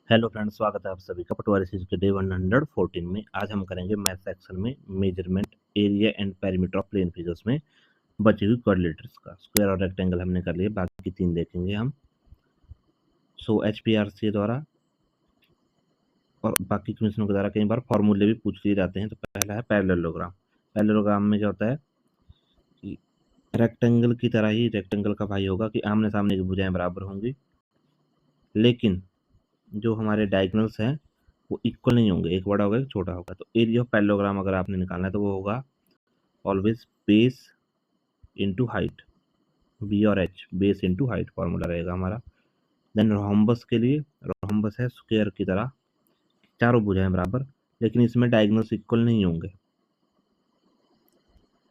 Hello friends, स्वागत है आप सभी का पटवारी सीरीज के डे 114 में। आज हम करेंगे मैथ सेक्शन में measurement area and perimeter of plane figures में बची हुई कोऑर्डिनेटर्स का। स्क्वायर और रेक्टेंगल हमने कर लिए, बाकी तीन देखेंगे हम। सो एचपीआरसी द्वारा और बाकी क्वेश्चनों के द्वारा कई बार फॉर्मूले भी पूछ लिए जाते हैं। तो पहला है पैरेललोग्राम। पैरेललोग्राम में क्या होता है कि रेक्टेंगल की तरह ही रेक्टेंगल का भाई होगा कि आमने सामने की भुजाएं बराबर होंगी, लेकिन जो हमारे डायगोनल्स हैं वो इक्वल नहीं होंगे, एक बड़ा होगा एक छोटा होगा। तो एरिया ऑफ पैरेललोग्राम अगर आपने निकालना है तो वो होगा always base into height, B और H, base into height formula रहेगा हमारा। देन रोम्बस के लिए, रोम्बस है स्क्वायर की तरह, चारों भुजाएं बराबर, लेकिन इसमें डायगोनल्स इक्वल नहीं होंगे।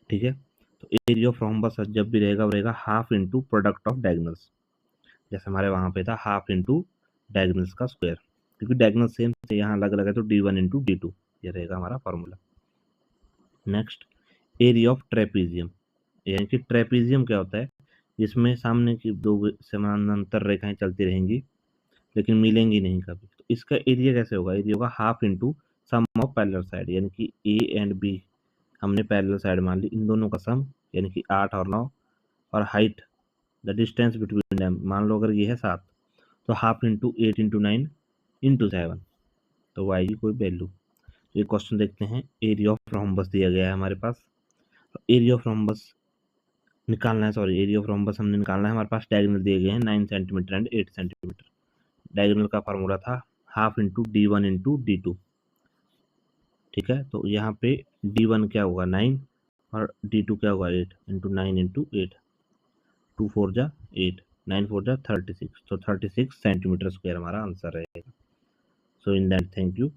ठीक है, तो एरिया ऑफ रोम्बस जब भी रहेगा वो रहेगा half into product of diagonals. जैसे हमारे वहां पे था हाफ इंटू डायगोनल्स का स्क्वायर, क्योंकि डायगोनल सेम से यहाँ अलग अलग है तो d1 इंटू d2 ये रहेगा हमारा formula. Next, area of trapezium, यानी कि ट्रेपीजियम क्या होता है, जिसमें सामने की दो समानांतर रेखाएं चलती रहेंगी लेकिन मिलेंगी नहीं कभी। तो इसका एरिया कैसे होगा, एरिया होगा half into sum of parallel side, यानी कि ए एंड बी हमने पैरेलल साइड मान ली, इन दोनों का सम यानी कि 8 और 9, और height the distance between them मान लो अगर ये है 7, तो हाफ इंटू 8 इंटू 9 इंटू 7, तो वो आएगी कोई वैल्यू। ये क्वेश्चन देखते हैं। एरिया ऑफ रोम्बस दिया गया है हमारे पास, एरिया ऑफ रोम्बस निकालना है, सॉरी एरिया ऑफ रोम्बस हमने निकालना है। हमारे पास डायगोनल दिए गए हैं 9 सेंटीमीटर एंड 8 सेंटीमीटर। डायगोनल का फार्मूला था half into d1 into d2। ठीक है, तो यहाँ पे d1 क्या होगा 9 और d2 क्या होगा 8 इंटू 9 इंटू 8, 2 4 जा 8, 9 4 जा 36, तो 36 सेंटीमीटर स्क्वायर हमारा आंसर रहेगा। सो इन दैट थैंक यू।